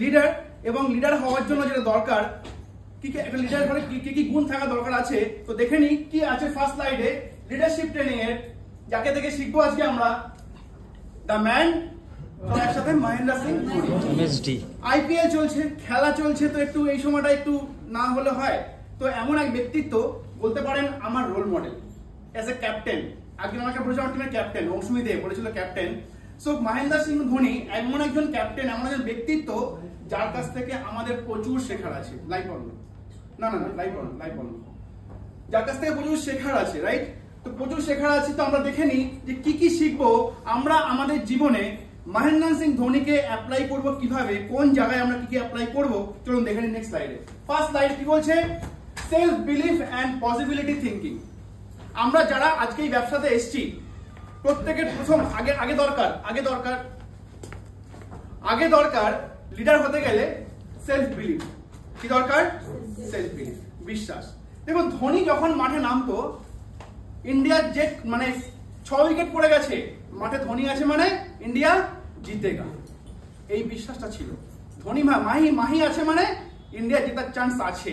Leader এবং leader হওয়ার জন্য যেটা দরকার, কি কি একটা লিডার মানে কি কি গুণ থাকা দরকার আছে, তো দেখে নিই কি আছে ফার্স্ট স্লাইডে লিডারশিপ ট্রেনিং এর, যাকে দেখে শিখবো আজকে আমরা দ্য ম্যান, একসাথে মহেন্দ্র সিং ধোনি। এমএসডি আইপিএল চলছে, খেলা চলছে, তো একটু এই সময়টা একটু না হলে হয়। তো এমন এক ব্যক্তিত্ব বলতে পারেন আমার role model as a captain. একজন আমাকে বলেছিল আমার টিমের ক্যাপ্টেন, মৌসুমী দে বলেছিল ক্যাপ্টেন। সো মহেন্দ্র সিং ধোনি এমন একজন ক্যাপ্টেন, এমন একজন ব্যক্তিত্ব যার কাছ থেকে আমাদের প্রচুর শেখার আছে। লাইভ অন না না না লাইভ অন যার কাছ থেকে প্রচুর শেখার আছে, রাইট? তো প্রচুর শেখার আছে, তো আমরা দেখে নিই যে কি কি শিখবো আমরা আমাদের জীবনে। মহেন্দ্র সিং ধোনিকে অ্যাপ্লাই করব কিভাবে, কোন জায়গায় আমরা কি কি অ্যাপ্লাই করব, চলুন দেখে নিই নেক্সট স্লাইডে। ফার্স্ট স্লাইড কি বলছে? Self belief and possibility thinking. আমরা যারা আজকে এই ব্যবসাতে এসেছি প্রত্যেকের প্রথম আগে দরকার লিডার হতে গেলে সেলফ বিলিফ। কি দরকার? সেলফ বিলিফ, বিশ্বাস। দেখুন ধোনি যখন মাঠে নামতো, ইন্ডিয়ার যে মানে 6 উইকেট পড়ে গেছে, মাঠে ধোনি আছে মানে ইন্ডিয়া জিতেগা, এই বিশ্বাসটা ছিল। ধোনি মাহি আছে মানে ইন্ডিয়া জেতার চান্স আছে।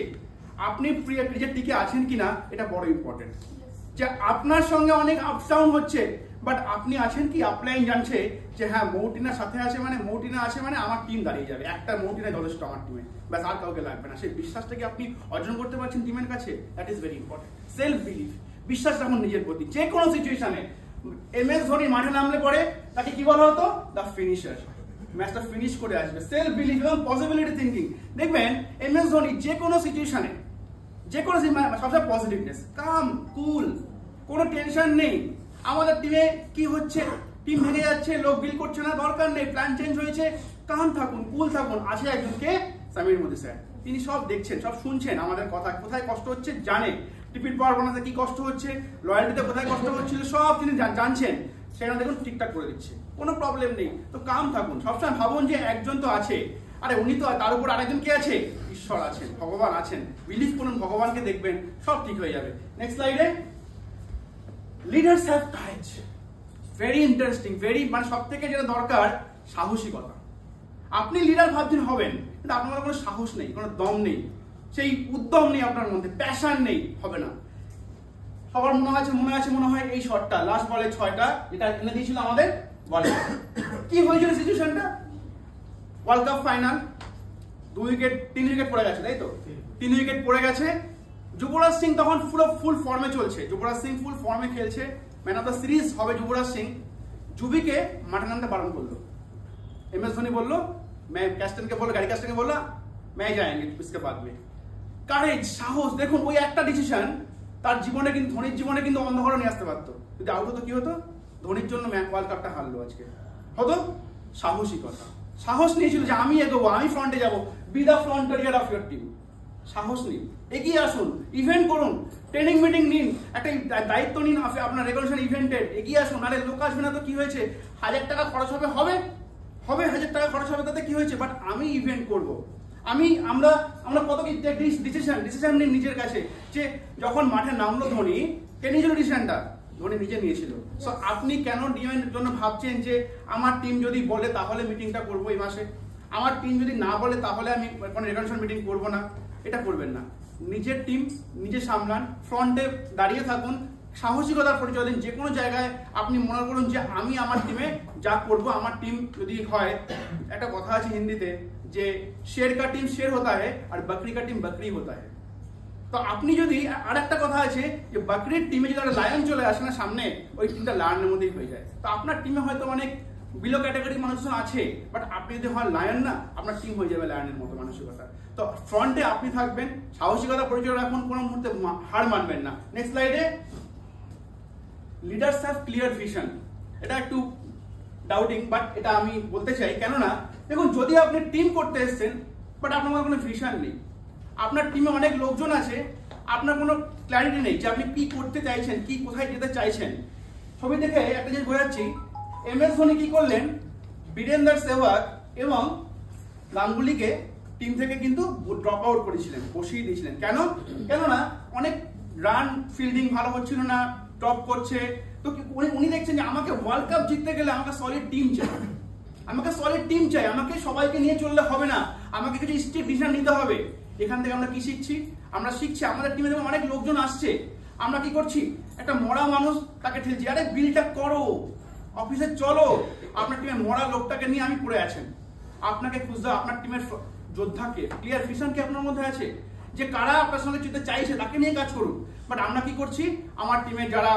আপনি ক্রিকেট টিকে আছেন কিনা এটা বড় ইম্পর্টেন্ট। যে আপনার সঙ্গে অনেক আপস ডাউন হচ্ছে, বাট আপনি আছেন কি? আপলাইন জানছে যে হ্যাঁ মৌটিনা সাথে আছে মানে আমার টিম দাঁড়িয়ে যাবে, একটা মৌটিনা যথেষ্ট আমার টিমে, ব্যাস আর কাউকে লাগবে না। সেই বিশ্বাসটা কি আপনি অর্জন করতে পারছেন টিমের কাছে? That is very important. Self belief, বিশ্বাস রাখুন নিজের প্রতি। যে কোনো সিচুয়েশনে MS ধোনি মাঠে নামলে পরে তাকে কি বলা হতো? দ্য ফিনিশার, ম্যাচটা ফিনিশ করে আসবে। সেলফ বিলিফ এবং পসিবিলিটি থিঙ্কিং। দেখবেন MS ধোনি যে কোনো সিচুয়েশনে সবসময় পজিটিভনেস, কাম কুল, কোনো টেনশন নেই। আমাদের টিমে কি হচ্ছে, টিম ভেঙে যাচ্ছে, লোক বিল করছে না, দরকার নেই, প্ল্যান চেঞ্জ হয়েছে, কাম থাকুন, কুল থাকুন। আছে একজনকে সামির মোদি স্যার, তিনি সব দেখছেন, সব শুনছেন আমাদের কথা, কোথায় কষ্ট হচ্ছে জানে, টিপির পাওয়ার বানাতে কি কষ্ট হচ্ছে, লয়্যালটিতে কোথায় কষ্ট হচ্ছিল সব তিনি জানছেন, সেখানে দেখুন ঠিকঠাক করে দিচ্ছে, কোনো প্রবলেম নেই। তো কাম থাকুন, সবসময় ভাবুন যে একজন তো আছে, আরে উনি তো, তার উপর আরেকজন কে আছে? ঈশ্বর আছেন, ভগবান আছেন। বিলিভ করুন, ভগবানকে দেখবেন, সব ঠিক হয়ে যাবে। নেক্সট স্লাইডে leaders have courage. Very interesting, মানে সব থেকে যেটা দরকার সাহসিকতা। আপনি লিডার ভাবছেন হবেন, কিন্তু আপনার কোনো সাহস নেই, কোনো দম নেই, সেই উদ্যম নেই আপনার মধ্যে, প্যাশন নেই, হবে না। সবার মনে হয় এই শটটা লাস্ট বলে 6টা যেটা এনে দিয়েছিল আমাদের বলে, কি হয়েছিল সিচুয়েশনটা? ওয়ার্ল্ড কাপ ফাইনাল, 3 উইকেট পড়ে গেছে, তাই তো? 3 উইকেট পড়ে গেছে। যুবরাজ সিং তখন ফুল ফর্মে চলছে, যুবরাজ সিং ফুল ফর্মে খেলছে, ম্যান অফ দ্য সিরিজ হবে যুবরাজ সিং। যুবিকে মাঠে নামতে বারণ করলো। MS ধোনি বললো, গাড়ি ক্যাপ্টেনকে বললো मैं जाएंगे इसके बाद में। কারেজ, সাহস, দেখুন ওই একটা ডিসিশন তার জীবনে কিন্তু, ধোনির জীবনে কিন্তু অন্ধকার নিয়ে আসতে পারতো। যদি আউট হতো কি হতো? ধোনির জন্য ওয়ার্ল্ড কাপটা হারলো আজকে। হতো সাহসিকতা, সাহস নিয়েছিল যে আমি এগোবো, আমি ফ্রন্টে যাবো, B the front career of your team. সাহস নিন, এগিয়ে আসুন, ইভেন্ট করুন, ট্রেনিং মিটিং নিন, একটা দায়িত্ব নিন আপনার রেগুলেশন ইভেন্টের, এগিয়ে আসুন। আরে লোক আসবে না তো কি হয়েছে, 1000 টাকা খরচ হবে 1000 টাকা খরচ হবে, তাতে কি হয়েছে, বাট আমি ইভেন্ট করব। আমরা কত কি ডিসিশন নিন নিজের কাছে, যে যখন মাঠে নামলো ধোনি, কে নিয়েছিল ডিসিশনটা? ধোনি নিজে নিয়েছিল। সো আপনি কেন টিমের জন্য ভাবছেন যে আমার টিম যদি বলে তাহলে মিটিংটা করবো এই মাসে, আমার টিম যদি না বলে তাহলে আমি কোনো রেগুলেশন মিটিং করবো না? এটা করবেন না। নিজের টিম নিজে সামলান, ফ্রন্টে দাঁড়িয়ে থাকুন, সাহসিকতার পরিচয় দিন। যে কোনো জায়গায় আপনি মনে করুন যে আমি আমার টিমে যা করবো, আমার টিম যদি হয়, একটা কথা আছে হিন্দিতে যে শের কা টিম শের হতা है আর বকরি কা টিম বকরি হতা है। তো আপনি যদি, আর একটা কথা আছে যে বকরির টিমে যদি একটা লায়ন চলে আসে না সামনে, ওই টিমটা লায়নের মধ্যেই হয়ে যায়। তো আপনার টিমে হয়তো অনেক বিলো ক্যাটাগরি মানুষজন আছে, বাট আপনি যদি হন লায়ন না, আপনার টিম হয়ে যাবে লায়নের মতো মানসিকতা। তো ফ্রন্টে আপনি থাকবেন, সাহসিকতা পরিচয় রাখুন, কোনো মুহূর্তে হার মানবেন না। নেক্সট স্লাইডে লিডার্স হ্যাভ ক্লিয়ার ভিশন। এটা একটু ডাউটিং, বাট এটা আমি বলতে চাই, কেননা দেখুন যদি আপনি টিম করতে এসেছেন বাট আপনার কোনো ভিশন নেই, আপনার টিমে অনেক লোকজন আছে, আপনার কোনো ক্ল্যারিটি নেই যে আপনি কি করতে চাইছেন, কি কোথায় যেতে চাইছেন। ছবি দেখে একটা জিনিস বোঝাচ্ছি, MS ধোনি কি করলেন, বীরেন্দর সেহবাগ এবং গাঙ্গুলিকে টিম থেকে কিন্তু ড্রপ আউট করেছিলেন, বসিয়ে দিয়েছিলেন। কেননা অনেক রান ফিল্ডিং ভালো হচ্ছিল না, ড্রপ করছে। তো উনি দেখছেন যে আমাকে ওয়ার্ল্ড কাপ জিততে গেলে আমাকে সলিড টিম চাই, আমাকে সলিড টিম চাই, আমাকে সবাইকে নিয়ে চললে হবে না, আমাকে কিছু স্ট্রিক্ট ডিসিশন নিতে হবে। এখান থেকে আমরা কি শিখছি? আমরা শিখছি আমাদের টিমে যখন অনেক লোকজন আসছে, আমরা কি করছি? একটা মরা মানুষ তাকে ঠেলছি, আরে বিলটা করো, অফিসে চলো। আপনার টিমে মরা লোকটাকে নিয়ে আমি পড়ে আছেন, আপনাকে খুঁজতে হবে আপনার টিমের যোদ্ধাকে, ক্লিয়ার ভিশন কি আপনার মধ্যে আছে যে কারা আপনার সঙ্গে যেতে চাইছে তাকে নিয়ে কাজ করুন। বাট আমরা কি করছি? আমার টিমে যারা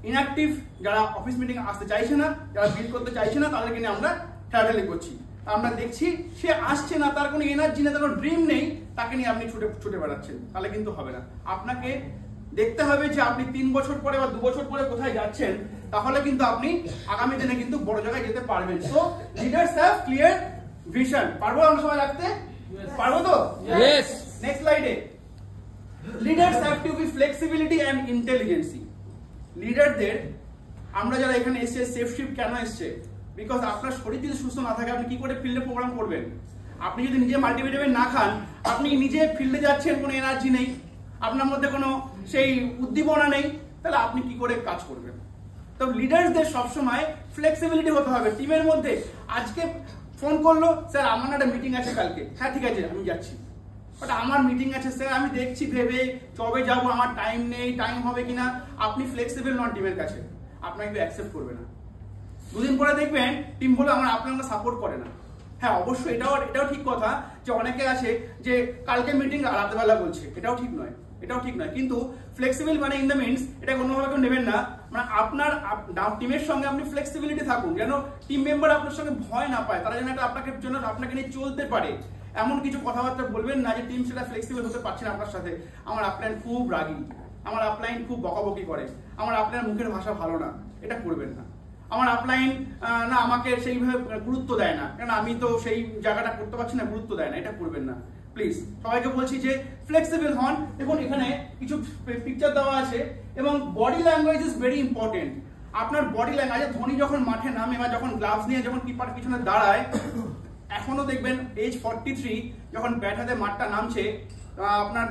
ইনঅ্যাক্টিভ, যারা অফিস মিটিং আসতে চাইছে না, যারা বিল করতে চাইছে না, তাদেরকে নিয়ে আমরা ঠেলাঠেলি করছি। আমরা দেখছি সে আসছে না, তার কোনো এনার্জি নেই, তার কোনো ড্রিম নেই, তাকে নিয়ে আপনি ছুটে বেড়াচ্ছেন, তাহলে কিন্তু হবে না। আপনাকে দেখতে হবে যে আপনি 3 বছর পরে বা 2 বছর পরে কোথায় যাচ্ছেন, তাহলে কিন্তু আপনি আগামী দিনে কিন্তু বড় জায়গায় যেতে পারবেন। So leaders have clear vision. পারবো আমরা সবাই রাখতে? পারবো তো? Yes. নেক্সট স্লাইডে, leaders have to be flexibility and intelligence. লিডারদের, আমরা যারা এখানে এসেছে, সেফ শিফট কেন এসছে? বিকজ আপনার শরীর যদি সুস্থ না থাকে আপনি কি করে ফিল্ডে প্রোগ্রাম করবেন? আপনি যদি নিজে মাল্টিভিটামিন না খান, আপনি নিজে ফিল্ডে যাচ্ছেন, কোনো এনার্জি নেই, আপনার মধ্যে কোনো সেই উদ্দীপনা নেই, তাহলে আপনি কি করে কাজ করবেন? তো লিডারদের সবসময় ফ্লেক্সিবিলিটি হতে হবে টিমের মধ্যে। আজকে ফোন করলো, স্যার আমার একটা মিটিং আছে কালকে, হ্যাঁ ঠিক আছে আমি যাচ্ছি, বাট আমার মিটিং আছে স্যার, আমি দেখছি ভেবে কবে যাবো, আমার টাইম নেই, টাইম হবে কিনা। আপনি ফ্লেক্সিবল নন টিমের কাছে, আপনাকে অ্যাকসেপ্ট করবে না। 2 দিন পরে দেখবেন টিম বলে আপনাকে সাপোর্ট করে না। হ্যাঁ অবশ্যই এটাও ঠিক কথা যে অনেকে আছে যে কালকে মিটিং রাতেবেলা বলছে, এটাও ঠিক নয়, এটাও ঠিক নয়। কিন্তু ফ্লেক্সিবল মানে ইন দ্য মিনস এটা কোনোভাবে কেউ নেবেন না, মানে আপনার টিমের সঙ্গে আপনি ফ্লেক্সিবিলিটি থাকুন, যেন টিম মেম্বার আপনার সঙ্গে ভয় না পায়, তারা যেন আপনাকে নিয়ে চলতে পারে। এমন কিছু কথাবার্তা বলবেন না যে টিম সেটা ফ্লেক্সিবল হতে পারছে না আপনার সাথে। আমার আপলাইন খুব রাগী, আমার আপলাইন খুব বকাবকি করে, আমার আপলাইন মুখের ভাষা ভালো না, এটা করবেন না। আমার আপলাইন না আমাকে সেইভাবে গুরুত্ব দেয় না, কারণ আমি তো সেই জায়গাটা করতে পারছি না, গুরুত্ব দেয় না, এটা করবেন না প্লিজ। সবাইকে বলছি যে ফ্লেক্সিবল হন। দেখুন এখানে কিছু পিকচার দেওয়া আছে এবং body language is very important. আপনার বডি ল্যাঙ্গুয়েজ, ধোনি যখন মাঠে নামে বা যখন গ্লাভস নিয়ে যখন কিপার পিছনে দাঁড়ায়, এখনো দেখবেন এজ 43 যখন ব্যাট হাতে মাঠটা নামছে, আপনার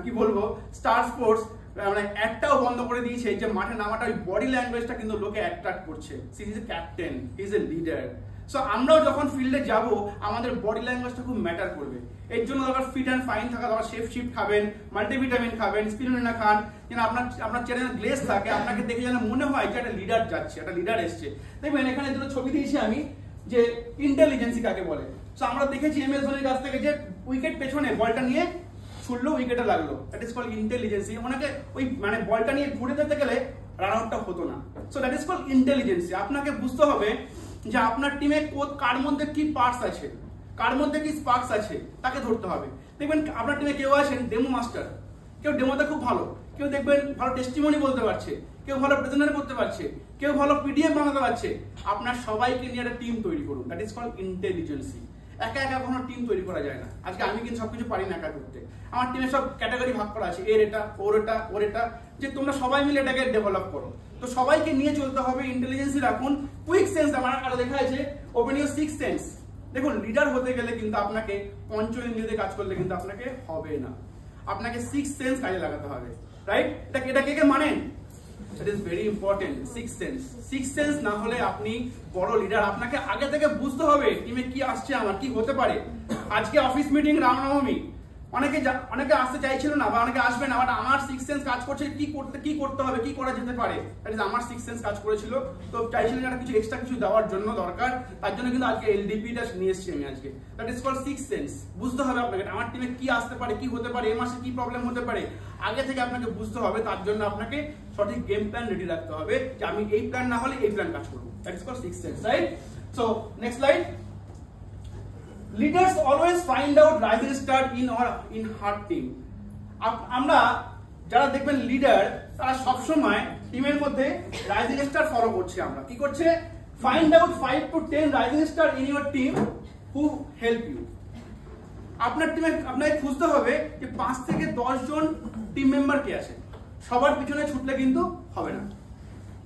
কি বলবো, স্টার স্পোর্টস মানে একটাও বন্ধ করে দিয়েছে যে মাঠে নামাটা, ওই বডি ল্যাঙ্গুয়েজটা কিন্তু লোকে অ্যাট্রাক্ট করছে। He is a captain, he is a leader. So আমরাও যখন ফিল্ডে যাব আমাদের বডি ল্যাঙ্গুয়েজটা খুব ম্যাটার করবে। এর জন্য দরকার ফিট অ্যান্ড ফাইন থাকা দরকার, সেফ শিফট খাবেন, মাল্টিভিটামিন খাবেন, স্পিরুলিনা খান, যেন আপনার চেহারা গ্লেজ থাকে, আপনাকে দেখে যেন মনে হয় যে একটা লিডার যাচ্ছে, একটা লিডার এসছে। দেখবেন এখানে দুটো ছবি দিয়েছি আমি যে ইন্টেলিজেন্সি কাকে বলে। সো আমরা দেখেছি এমএস ধোনির কাছ থেকে যে উইকেট পেছনে বলটা নিয়ে ছুড়লো, উইকেটে লাগলো, দ্যাট ইজ কল্ড ইন্টেলিজেন্সি। ওনাকে ওই মানে বলটা নিয়ে ঘুরে যেতে গেলে রান আউটটা হতো না। So that is called intelligence. আপনাকে বুঝতে হবে যে আপনার টিমে কার মধ্যে কি পার্টস আছে, কার মধ্যে কি স্পার্কস আছে, তাকে ধরতে হবে। দেখবেন আপনার টিমে কেউ আছেন ডেমো মাস্টার, কেউ ডেমোতে খুব ভালো, কেউ দেখবেন ভালো টেস্টিমনি বলতে পারছে, কেউ ভালো প্রেজেন্টার করতে পারছে, কেউ ভালো পিডিএফ বানাতে পারছে। আপনার সবাইকে নিয়ে একটা টিম তৈরি করুন, দ্যাট ইজ কল্ড ইন্টেলিজেন্সি। একা একা কোনো টিম তৈরি করা যায় না। আজকে আমি কিন্তু সবকিছু পারি না একা করতে, আমার টিমে সব ক্যাটাগরি ভাগ করা আছে, এর এটা, ওর এটা, ওর এটা, যে তোমরা সবাই মিলে এটাকে ডেভেলপ করো। তো সবাইকে নিয়ে চলতে হবে, ইন্টেলিজেন্সি রাখুন, কুইক সেন্স। আমার আরো দেখা আছে ওপেন ইউর সিক্স সেন্স। দেখুন লিডার হতে গেলে কিন্তু আপনাকে পঞ্চইন্দ্রিয় কাজ করলে কিন্তু আপনাকে হবে না, আপনাকে সিক্স সেন্স কাজে লাগাতে হবে, রাইট? এটা কে কে মানেন? That is very important, sixth sense. Sixth sense না হলে আপনি বড় লিডার, আপনাকে আগে থেকে বুঝতে হবে টিমে কি আসছে, আমার কি হতে পারে। আজকে অফিস মিটিং, রামনবমী, অনেকে আসতে চাইছিল না বা অনেকে আসবে না, বাট আমার সিক্স সেন্স কাজ করছে কি করতে হবে, কি করা যেতে পারে, দ্যাট ইজ আমার সিক্স সেন্স কাজ করেছিল। তো চাইছিলেন একটা কিছু এক্সট্রা কিছু দেওয়ার জন্য দরকার, তার জন্য কিন্তু আজকে এলডিপিটা নিয়ে এসেছি আমি আজকে। That is called six sense. বুঝতে হবে আপনাকে আমার টিমে কি আসতে পারে, কি হতে পারে, এই মাসে কি প্রবলেম হতে পারে, আগে থেকে আপনাকে বুঝতে হবে। তার জন্য আপনাকে সঠিক গেম প্ল্যান রেডি রাখতে হবে যে আমি এই প্ল্যান না হলে এই প্ল্যান কাজ করবো। That is called six sense, right? So next slide. Leaders always find out rising star in hard team. আমরা যারা দেখবেন লিডার, তারা সবসময় টিমের মধ্যে রাইজিং স্টার ফলো করছে। আমরা কি করছে? Find out 5 to 10 rising star in your team who help you. আপনার টিমে আপনাকে খুঁজতে হবে যে 5 থেকে 10 জন টিম মেম্বার কে আছে। সবার পিছনে ছুটলে কিন্তু হবে না।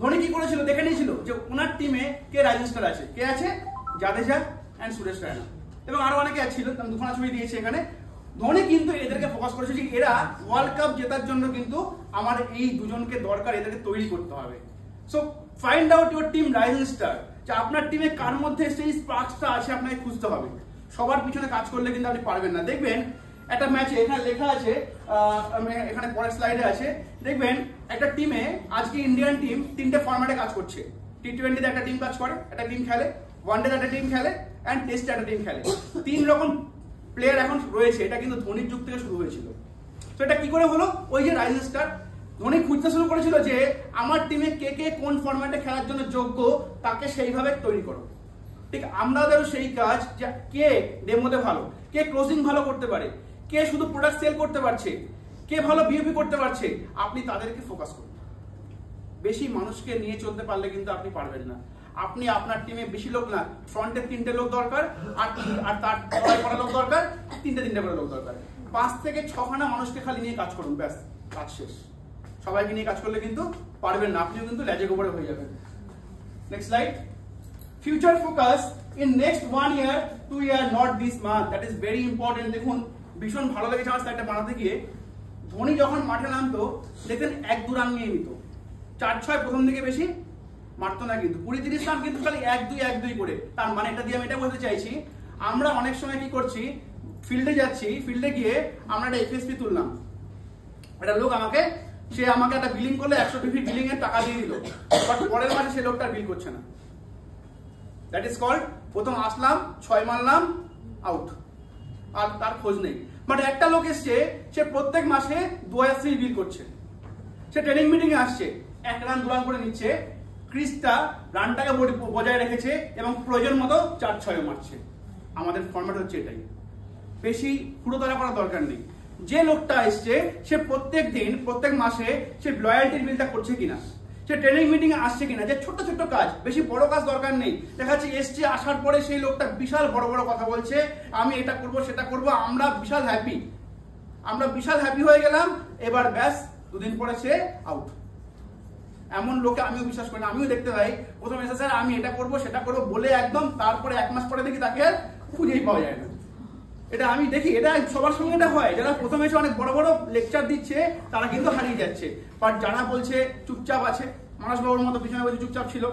ধোনি কি করেছিল? দেখে নিয়েছিল যে ওনার টিমে কে রাইজিং স্টার আছে, কে আছে? জাদেজা এন্ড সুরেশ রায়না এবং আরো অনেকে ছিল, আমি দুখানা ছবি দিয়েছি এখানে। ধোনি কিন্তু এদেরকে ফোকাস করেছে যে এরা ওয়ার্ল্ড কাপ জেতার জন্য কিন্তু আমার এই দুজনকে দরকার, এদেরকে তৈরি করতে হবে। So find out your team rising star. যে আপনার টিমে কার মধ্যে সেই স্পার্কসটা আছে আপনাকে খুঁজতে হবে। সবার পিছনে কাজ করলে কিন্তু আপনি পারবেন না। দেখবেন একটা ম্যাচে এখানে লেখা আছে, এখানে পরের স্লাইডে আছে, দেখবেন একটা টিমে আজকে ইন্ডিয়ান টিম 3টে ফরম্যাটে কাজ করছে। টি20তে একটা টিম কাজ করে, একটা টিম খেলে, ওয়ানডেতে একটা টিম খেলে, অ্যান্ড টেস্টে একটা টিম খেলে। 3 রকম প্লেয়ার এখন রয়েছে। এটা কিন্তু ধোনির যুগ থেকে শুরু হয়েছিল। তো এটা কি করে হলো? ওই যে রাইজিং স্টার ধোনি খুঁজতে শুরু করেছিল যে আমার টিমে কে কে কোন ফরম্যাটে খেলার জন্য যোগ্য, তাকে সেইভাবে তৈরি করো। ঠিক আমাদেরও সেই কাজ, যে কে ডেমোতে ভালো, কে ক্লোজিং ভালো করতে পারে, কে শুধু প্রোডাক্ট সেল করতে পারছে, কে ভালো বিওপি করতে পারছে, আপনি তাদেরকে ফোকাস করুন। বেশি মানুষকে নিয়ে চলতে পারলে কিন্তু আপনি পারবেন না। আপনি আপনার টিমে বেশি লোক না, ফ্রন্টে 3টে লোক দরকার, আর তার করা লোক দরকার, 3টে করে লোক দরকার। 5 থেকে 6খানা মানুষকে খালি নিয়ে কাজ করুন, ব্যাস কাজ শেষ। সবাইকে নিয়ে কাজ করলে কিন্তু পারবেন না, আপনিও কিন্তু লেজে গোবরে হয়ে যাবেন। Next slide. Future focus in next 1 year 2 year, not this month. That is very important. দেখুন ভীষণ ভালো লেগেছে আমার স্লাইডটা বানাতে গিয়ে। ধোনি যখন মাঠে নামতো দেখবেন 1-2 রান নিয়ে নিত, 4-6 প্রথম দিকে বেশি মারতো না, কিন্তু 20-30 রান কিন্তু খালি 1-2 করে। তার মানে এটা দিয়ে আমি এটা বলতে চাইছি, আমরা অনেক সময় কি করছি, ফিল্ডে যাচ্ছি, ফিল্ডে গিয়ে আমরা একটা এফএসপি তুললাম, একটা লোক আমাকে একটা বিলিং করলে 100 পিপি বিলিং এর টাকা দিয়ে দিল, বাট পরের মাসে সে লোকটা বিল করছে না। দ্যাট ইজ কল্ড, প্রথম আসলাম 6 মারলাম আউট, আর তার খোঁজ নেই। বাট একটা লোক এসছে, সে প্রত্যেক মাসে 2000 বিল করছে, সে ট্রেনিং মিটিং এ আসছে, 1 রান 2 রান করে নিচ্ছে, ক্রিসটা রানটাকে বজায় রেখেছে এবং প্রয়োজন মতো 4-6 মারছে। আমাদের ফরম্যাট হচ্ছে এটাই, বেশি হুড়োতাড়া করার দরকার নেই। যে লোকটা এসছে সে প্রত্যেক দিন প্রত্যেক মাসে সে লয়্যালটির বিলটা করছে কিনা, সে ট্রেনিং মিটিং এ আসছে কিনা, যে ছোট্ট ছোট্ট কাজ, বেশি বড় কাজ দরকার নেই। দেখা যাচ্ছে এসছে, আসার পরে সেই লোকটা বিশাল বড় বড় কথা বলছে, আমি এটা করব সেটা করব, আমরা বিশাল হ্যাপি হয়ে গেলাম, এবার ব্যাস 2 দিন পরে সে আউট। এমন লোকে আমিও বিশ্বাস করি না। আমিও দেখতে পাই প্রথমে এসে স্যার আমি এটা করব সেটা করব বলে একদম, তারপরে 1 মাস পরে দেখি তাকে খুঁজেই পাওয়া যায় না। এটা আমি দেখি, এটা সবার সঙ্গে এটা হয়। যারা প্রথমে এসে অনেক বড় বড় লেকচার দিচ্ছে তারা কিন্তু হারিয়ে যাচ্ছে, বাট যারা বলছে চুপচাপ আছে, মানসবাবুর মতো পিছনে বলছে চুপচাপ ছিল,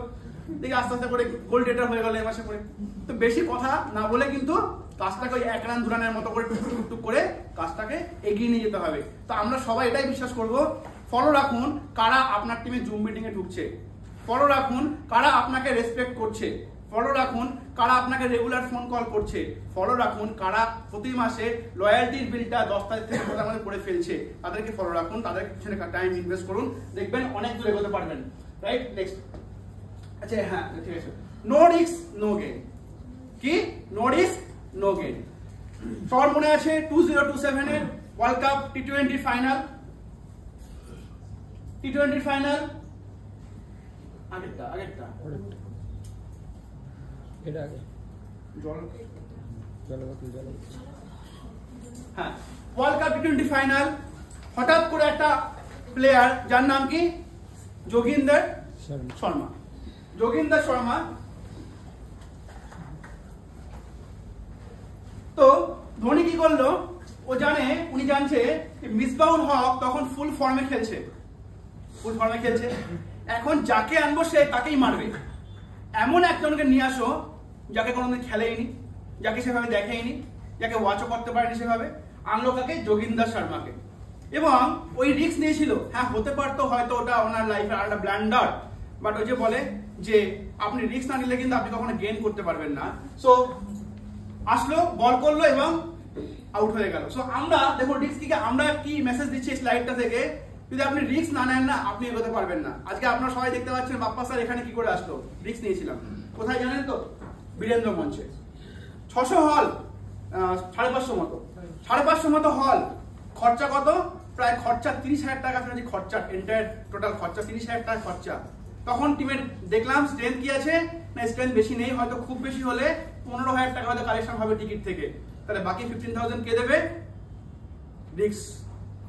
দেখি আস্তে আস্তে করে গোল্ড রেটার হয়ে গেল এ মাসে করে। তো বেশি কথা না বলে কিন্তু কাজটাকে ওই 1 রান 2 রানের মতো করে টুকটুক করে কাজটাকে এগিয়ে নিয়ে যেতে হবে। তো আমরা সবাই এটাই বিশ্বাস করব, ফলো রাখুন কারা আপনার টিমে জুম মিটিং এ ঢুকছে, ফলো রাখুন কারা আপনাকে রেসপেক্ট করছে, ফলো রাখুন কারা আপনাকে রেগুলার ফোন কল করছে, ফলো রাখুন কারা প্রতি মাসে লয়্যালটির বিলটা 10 তারিখ থেকে 15 মধ্যে করে ফেলছে, তাদেরকে ফলো রাখুন, তাদের পিছনে টাইম ইনভেস্ট করুন, দেখবেন অনেক দূর এগোতে পারবেন। Right, next. আচ্ছা হ্যাঁ ঠিক আছে, নো রিস্ক নো গেইন। কি নো রিস্ক নো গেইন? সবার মনে আছে 2027 এর world cup T20 final, T20 final আগেরটা এটা আগে হ্যাঁ, ওয়ার্ল্ড কাপ টি20 ফাইনাল। হঠাৎ করে একটা প্লেয়ার যার নাম কি যোগিন্দর শর্মা, যোগিন্দর শর্মা। তো ধোনি কি করলো, ও জানে, উনি জানছে মিসবাউল হক তখন ফুল ফর্মে খেলছে, এখন যাকে আনবো সে তাকেই মারবে। এমন একজনকে নিয়ে আসো যাকে কোনোদিন খেলেইনি, যাকে সেভাবে দেখেইনি, যাকে ওয়াচও করতে পারেনি সেভাবে, আনলো কাকে? যোগিন্দর শর্মাকে। এবং ওই রিস্ক নিয়েছিল, হ্যাঁ হতে পারতো হয়তো ওটা ওনার লাইফের একটা ব্ল্যান্ডার, বাট ওই যে বলে যে আপনি রিস্ক না নিলে কিন্তু আপনি কখনো গেইন করতে পারবেন না। সো আসলো, বল করলো এবং আউট হয়ে গেল। সো আমরা দেখো রিস্ক থেকে আমরা কি মেসেজ দিচ্ছি স্লাইডটা থেকে, যদি আপনি রিস্ক না নেন না আপনি এগোতে পারবেন না। আজকে আপনারা সবাই দেখতে পাচ্ছেন বাপ্পা স্যার এখানে কি করে আসলো, রিস্ক নিয়েছিলাম। কোথায় জানেন তো? বীরেন্দ্র মঞ্চে। 600 হল, 550 মতো, 550 মতো হল, খরচা কত? প্রায় খরচা 30,000 টাকা খরচা, এন্টায়ার টোটাল খরচা 30,000 টাকা খরচা। তখন টিমের দেখলাম স্ট্রেংথ কি আছে না, স্ট্রেংথ বেশি নেই, হয়তো খুব বেশি হলে 15,000 টাকা হয়তো কালেকশন হবে টিকিট থেকে, তাহলে বাকি 15,000 কে দেবে? রিস্ক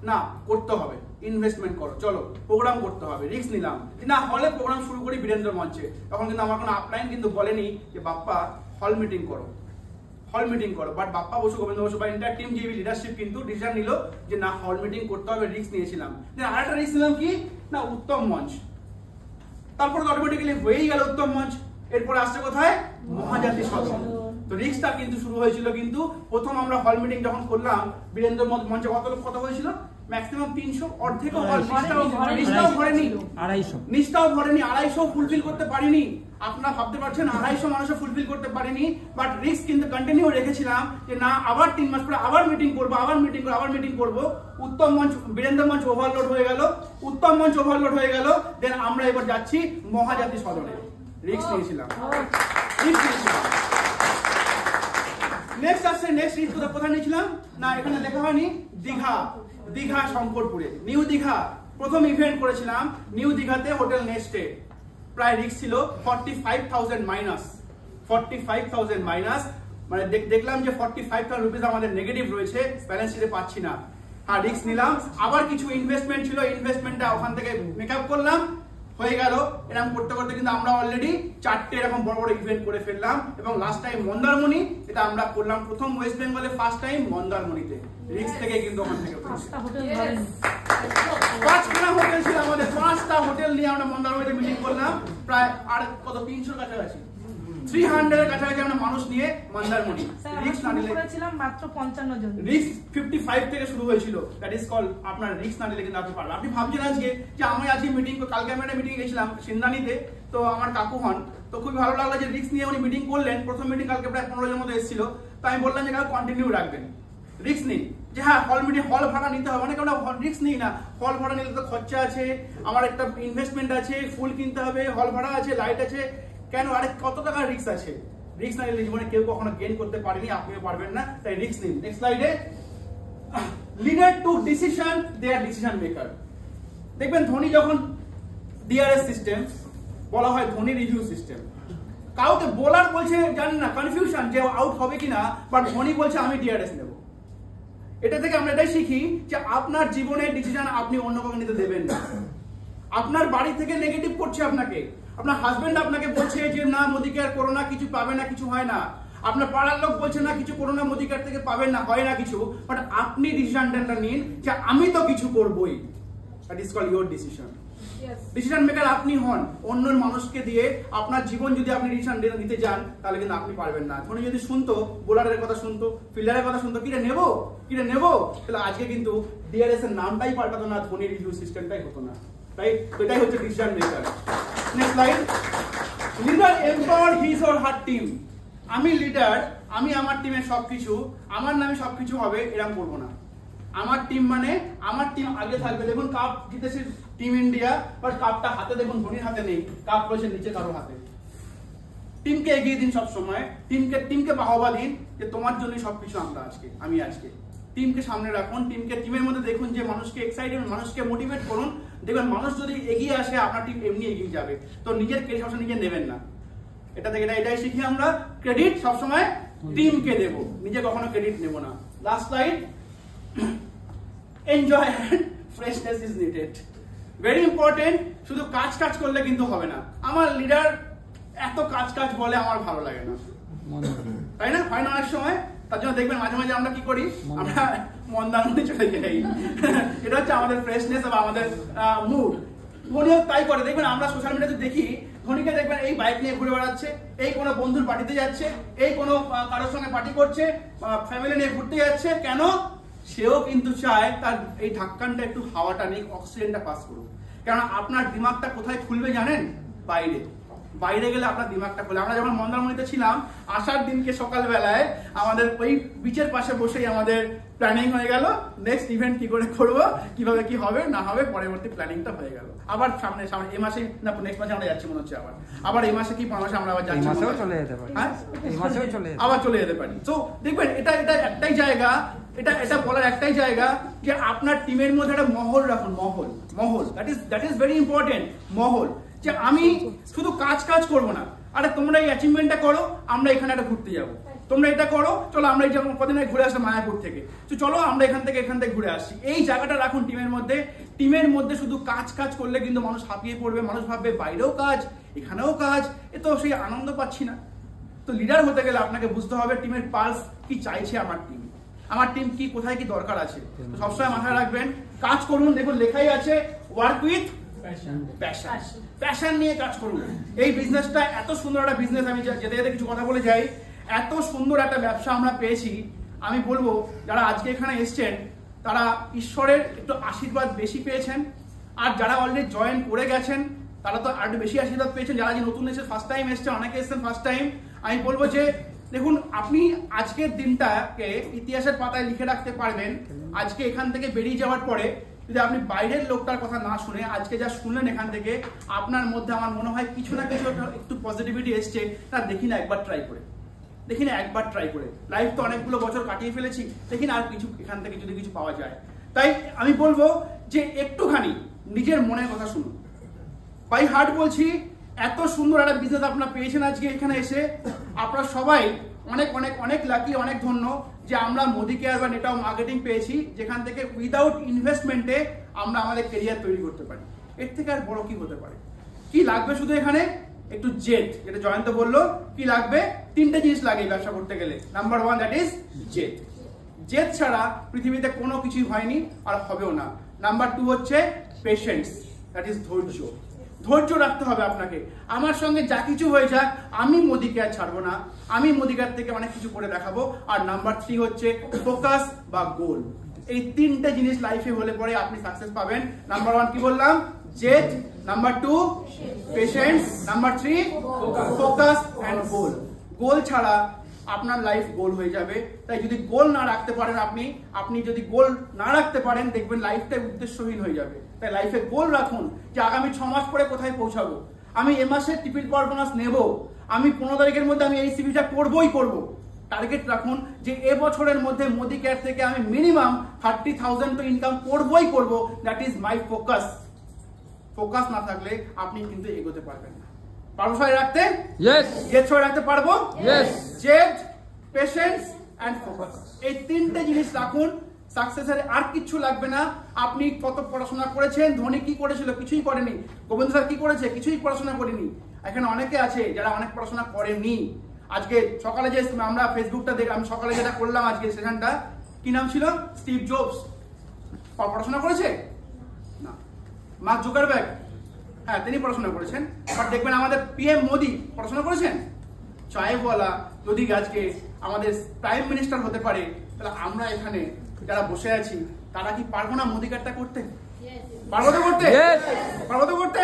না করতে হবে, ইনভেস্টমেন্ট করো, চলো প্রোগ্রাম করতে হবে, রিস্ক নিলাম না, হলে প্রোগ্রাম শুরু করি বীরেন্দ্র মঞ্চে। তখন কিন্তু আমার কোনো আপলাইন কিন্তু বলেনি যে বাপ্পা হল মিটিং করো, বাট বাপ্পা বসু, গোবিন্দ বসু বা এন্টায়ার টিম জিবি লিডারশিপ কিন্তু ডিসিশন নিল যে না হল মিটিং করতে হবে, রিস্ক নিয়েছিলাম। আর একটা রিস্ক নিলাম কি না, উত্তম মঞ্চ। তারপরে অটোমেটিক্যালি হয়েই গেল উত্তম মঞ্চ। এরপরে আসছে কোথায় মহাজাতি সদন। তো রিক্সটা কিন্তু শুরু হয়েছিল কিন্তু প্রথম আমরা হল মিটিং যখন করলাম বীরেন্দ্র মঞ্চে কত লোক কথা হয়েছিল ম্যাক্সিমাম 300 অর্ধেকও নিচটাও ভরেনি 250 ফুলফিল করতে পারিনি। আপনারা ভাবতে পারছেন 250 মানুষও ফুলফিল করতে পারিনি, বাট রিস্ক কিন্তু কন্টিনিউ রেখেছিলাম যে না আবার 3 মাস পরে আবার মিটিং করবো উত্তম মঞ্চ বীরেন্দ্র মঞ্চ ওভারলোড হয়ে গেল, দেন আমরা এবার যাচ্ছি মহাজাতি সদনে। রিস্ক নিয়েছিলাম। নেক্সট রিস্ক কোথায় নিয়েছিলাম না এখানে লেখা হয়নি, দীঘা শঙ্করপুরে নিউ দীঘা প্রথম ইভেন্ট করেছিলাম নিউ দীঘাতে হোটেল নেস্টে। প্রায় রিস্ক ছিল 45,000 মাইনাস, মানে দেখলাম যে 45,000 রুপিস আমাদের নেগেটিভ রয়েছে, ব্যালেন্স শিটে পাচ্ছি না। হ্যাঁ রিস্ক নিলাম। আবার কিছু ইনভেস্টমেন্ট ছিল, ইনভেস্টমেন্টটা ওখান থেকে মেকআপ করলাম, হয়ে গেল। এরকম করতে করতে কিন্তু আমরা অলরেডি 4টে এরকম বড় বড় ইভেন্ট করে ফেললাম। এবং লাস্ট টাইম মন্দারমণি, এটা আমরা করলাম প্রথম ওয়েস্ট বেঙ্গলে, ফার্স্ট টাইম মন্দারমণিতে। রিস্ক থেকে কিন্তু ওখান থেকে 5খানা হোটেল ছিল আমাদের, 5টা হোটেল নিয়ে আমরা মন্দারমণিতে মিটিং করলাম। প্রায় আর কত 300 কাছাকাছি 300 এর কাছাকাছি আমরা মানুষ নিয়ে মন্দারমণি। রিস্ক না নিলে করেছিলাম মাত্র 55 জন। রিস্ক 55 থেকে শুরু হয়েছিল, দ্যাট ইজ কল আপনার রিস্ক না নিলে কিন্তু আপনি পারবেন। আপনি ভাবছেন আজকে যে আমি আজকে মিটিং, কালকে আমি একটা মিটিং গেছিলাম সিন্দানিতে, তো আমার কাকু হন, তো খুব ভালো লাগলো যে রিস্ক নিয়ে উনি মিটিং করলেন। প্রথম মিটিং কালকে প্রায় 15 জন মতো এসেছিল, তো আমি বললাম যে কাকু কন্টিনিউ রাখবেন, রিস্ক নেই। যে হ্যাঁ হল ভাড়া নিতে হবে, অনেকে আমরা রিস্ক নিই না, হল ভাড়া নিলে তো খরচা আছে, আমার একটা ইনভেস্টমেন্ট আছে, ফুল কিনতে হবে, হল ভাড়া আছে, লাইট আছে, কেন আরে কত টাকার রিস্ক আছে। রিস্ক না নিলে জীবনে কেউ কখনো গেইন করতে পারেনি, আপনিও পারবেন না, তাই রিস্ক নিন। নেক্সট স্লাইডে, লিডার টু ডিসিশন, দে আর ডিসিশন মেকার। দেখবেন ধোনি যখন ডিআরএস সিস্টেম বলা হয়, ধোনি রিভিউ সিস্টেম, কাউকে বোলার বলছে জানেন না কনফিউশন যে আউট হবে কিনা, বাট ধোনি বলছে আমি ডিআরএস নেব। এটা থেকে আমরা এটাই শিখি যে আপনার জীবনের ডিসিশন আপনি অন্য কাউকে নিতে দেবেন না। আপনার বাড়ি থেকে নেগেটিভ করছে আপনাকে, আপনার হাজবেন্ড আপনাকে বলছে যে না মোদি কেয়ার করোনা কিছু পাবে না, কিছু হয় না, আপনার পাড়ার লোক বলছে না কিছু করোনা মোদি কেয়ার থেকে পাবেন না, হয় না কিছু, বাট আপনি ডিসিশনটা নিন যে আমি তো কিছু করবই। That is called your decision. Decision maker আপনি হন। অন্য মানুষকে দিয়ে আপনার জীবন যদি আপনি ডিসিশন নিতে যান তাহলে কিন্তু আপনি পারবেন না। ধোনি যদি শুনতো, বোলারের কথা শুনতো, ফিল্ডারের কথা শুনতো, কিরে নেবো, তাহলে আজকে কিন্তু ডিআরএস এর নামটাই পাল্টাতো না, ধোনি রিভিউ সিস্টেমটাই হতো না। তাই এটাই হচ্ছে decision maker. Next slide, leader empower his or her team. আমি লিডার, আমি আমার টিমের সবকিছু, আমার নামে সবকিছু হবে, এরকম করবো না। আমার টিম মানে আমার টিম আগে থাকবে। দেখুন কাপ জিতেছে টিম ইন্ডিয়া, বাট কাপটা হাতে দেখুন ধোনির হাতে নেই, কাপ রয়েছে নিচে কারো হাতে। টিমকে এগিয়ে দিন সব সময়, টিমকে বাহবা দিন যে তোমার জন্যই সবকিছু আমরা আজকে। টিমকে সামনে রাখুন, টিমের মধ্যে দেখুন যে মানুষকে এক্সাইটেড, মানুষকে মোটিভেট করুন। দেখবেন মানুষ যদি এগিয়ে আসে আপনার টিম এমনি এগিয়ে যাবে। তো নিজের ক্রেডিট সবসময় নিজে নেবেন না। এটা থেকে এটাই শিখি আমরা, ক্রেডিট সবসময় টিমকে দেব, নিজে কখনো ক্রেডিট নেব না। Last slide, enjoy and freshness is needed. Very important. শুধু কাজ করলে কিন্তু হবে না। আমার লিডার এত কাজ বলে আমার ভালো লাগে না, তাই না? হয় না অনেক সময়? তার জন্য দেখবেন মাঝে মাঝে আমরা কি করি, আমরা মন্দারমণি চলে যাই। এটা হচ্ছে আমাদের ফ্রেশনেস বা আমাদের মুড। ধোনিও তাই করে। দেখবেন আমরা সোশ্যাল মিডিয়াতে দেখি ধোনিকে দেখবেন এই বাইক নিয়ে ঘুরে বেড়াচ্ছে, এই কোনো বন্ধুর পার্টিতে যাচ্ছে, এই কোনো কারোর সঙ্গে পার্টি করছে, ফ্যামিলি নিয়ে ঘুরতে যাচ্ছে। কেন? সেও কিন্তু চায় তার এই ঢাক্কানটা একটু হাওয়াটা নেই, অক্সিজেনটা পাস করুক। কারণ আপনার দিমাগটা কোথায় খুলবে জানেন? বাইরে গেলে আপনার দিমাগটা খুলে। আমরা যখন মন্দারমণিতে ছিলাম, আসার দিনকে সকালবেলায় আমাদের ওই বিচের পাশে বসেই আমাদের প্ল্যানিং হয়ে গেল, নেক্সট ইভেন্ট কি করে করবো, কিভাবে কি হবে না হবে, পরবর্তী প্ল্যানিংটা হয়ে গেল। আবার সামনে এই মাসে না নেক্সট মাসে আমরা যাচ্ছি মনে হচ্ছে, আবার এই মাসে কি মাসে আমরা আবার যাচ্ছি, আবার চলে যেতে পারি। তো দেখবেন এটা একটাই জায়গা, এটা বলার একটাই জায়গা যে আপনার টিমের মধ্যে একটা মহল রাখুন। মহল দ্যাট ইজ ভেরি ইম্পর্টেন্ট। মহল যে আমি শুধু কাজ করবো না, আরে তোমরা এই অ্যাচিভমেন্টটা করো, আমরা এখানে একটা ঘুরতে যাবো, তোমরা এটা করো, চলো আমরা এই যেমন কদিন আগে ঘুরে আসলাম মায়াপুর থেকে, তো চলো আমরা এখান থেকে ঘুরে আসছি। এই জায়গাটা রাখুন টিমের মধ্যে শুধু কাজ করলে কিন্তু মানুষ হাঁপিয়ে পড়বে, মানুষ ভাববে বাইরেও কাজ এখানেও কাজ, এ তো সেই আনন্দ পাচ্ছি না। তো লিডার হতে গেলে আপনাকে বুঝতে হবে টিমের পালস কি চাইছে আমার টিম কি কোথায় কি দরকার আছে। সবসময় মাথায় রাখবেন, কাজ করুন। দেখুন লেখাই আছে ওয়ার্ক উইথ প্যাশন নিয়ে কাজ করুন। এই বিজনেসটা এত সুন্দর একটা বিজনেস, আমি যেতে যেতে কিছু কথা বলে যাই, এত সুন্দর একটা ব্যবসা আমরা পেয়েছি। আমি বলবো যারা আজকে এখানে এসছেন তারা ঈশ্বরের একটু আশীর্বাদ বেশি পেয়েছেন, আর যারা অলরেডি জয়েন করে গেছেন তারা তো আরো বেশি আশীর্বাদ পেয়েছেন। যারা যে নতুন এসে ফার্স্ট টাইম এসছেন, অনেকে এসছেন ফার্স্ট টাইম, আমি বলবো যে দেখুন আপনি আজকের দিনটাকে ইতিহাসের পাতায় লিখে রাখতে পারবেন। আজকে এখান থেকে বেরিয়ে যাওয়ার পরে যদি আপনি বাইরের লোকটার কথা না শুনে আজকে যা শুনলেন এখান থেকে, আপনার মধ্যে আমার মনে হয় কিছু না কিছু একটু পজিটিভিটি এসছে। তা দেখি না একবার ট্রাই করে, দেখি না একবার ট্রাই করে। লাইফ তো অনেকগুলো বছর কাটিয়ে ফেলেছি, দেখি না আর কিছু এখান থেকে যদি কিছু পাওয়া যায়। তাই আমি বলবো যে একটুখানি নিজের মনের কথা শুনুন। বাই হার্ট বলছি, এত সুন্দর একটা বিজনেস আপনারা পেয়েছেন আজকে এখানে এসে। আপনারা সবাই অনেক অনেক অনেক লাকি, অনেক ধন্য যে আমরা মোদি কেয়ার বা নেটওয়ার্ক মার্কেটিং পেয়েছি, যেখান থেকে উইদাউট ইনভেস্টমেন্টে আমরা আমাদের কেরিয়ার তৈরি করতে পারি। এর থেকে আর বড় কি হতে পারে? কি লাগবে শুধু এখানে? একটু জেদ, যেটা জয়ন্ত বললো, কি লাগবে? তিনটে জিনিস লাগে এই ব্যবসা করতে গেলে। নাম্বার 1 দ্যাট ইজ জেদ। জেদ ছাড়া পৃথিবীতে কোনো কিছুই হয়নি আর হবেও না। নাম্বার 2 হচ্ছে পেশেন্স, দ্যাট ইজ ধৈর্য। ধৈর্য রাখতে হবে আপনাকে। আমার সঙ্গে যা কিছু হয়ে যাক, আমি মোদিকে আর ছাড়বো না, আমি মোদিকার থেকে অনেক কিছু করে দেখাবো। আর নাম্বার 3 হচ্ছে ফোকাস বা গোল। এই তিনটে জিনিস লাইফে হলে পরে আপনি সাকসেস পাবেন। নাম্বার 1 কি বললাম? জেদ। Number 2 patience. Number 3 focus and goal. Goal ছাড়া আপনার লাইফ গোল হয়ে যাবে। তাই যদি গোল না রাখতে পারেন আপনি যদি গোল না রাখতে পারেন, দেখবেন লাইফটা উদ্দেশ্যহীন হয়ে যাবে। তাই লাইফে গোল রাখুন যে আগামী 6 মাস পরে কোথায় পৌঁছাবো, আমি এ মাসে ট্রিপল পারফরম্যান্স নেব, আমি 15 তারিখের মধ্যে আমি এই সিভিটা করবই করব। টার্গেট রাখুন যে এ বছরের মধ্যে মোদি কেয়ার থেকে আমি মিনিমাম 30,000 তো ইনকাম করবই করব। That is my focus. Focus না থাকলে আপনি কিন্তু এগোতে পারবেন না। পারবো সবাই রাখতে? জেদ সবাই রাখতে পারবো? জেদ, পেশেন্স এন্ড ফোকাস, এই তিনটে জিনিস রাখুন। সাকসেসের আর কিছু লাগবে না। আপনি কত পড়াশোনা করেছেন? ধোনি কি করেছিল? কিছুই করেনি। গোবিন্দ স্যার কি করেছে? কিছুই পড়াশোনা করেনি। এখানে অনেকে আছে যারা অনেক পড়াশোনা করেনি। আজকে সকালে যে আমরা ফেসবুকটা দেখলাম, সকালে যেটা করলাম আজকে সেশনটা, কি নাম ছিল? স্টিভ জবস পড়াশোনা করেছে না। মার্ক জুকারবার্গ, হ্যাঁ তিনি পড়াশোনা করেছেন। বাট দেখবেন আমাদের পিএম মোদি পড়াশোনা করেছেন? চায়ওয়ালা যদি আজকে আমাদের প্রাইম মিনিস্টার হতে পারে, তাহলে আমরা এখানে যারা বসে আছি তারা কি পারবো না মোদি কার্ডটা করতে? পারবো তো করতে? পারবো তো করতে?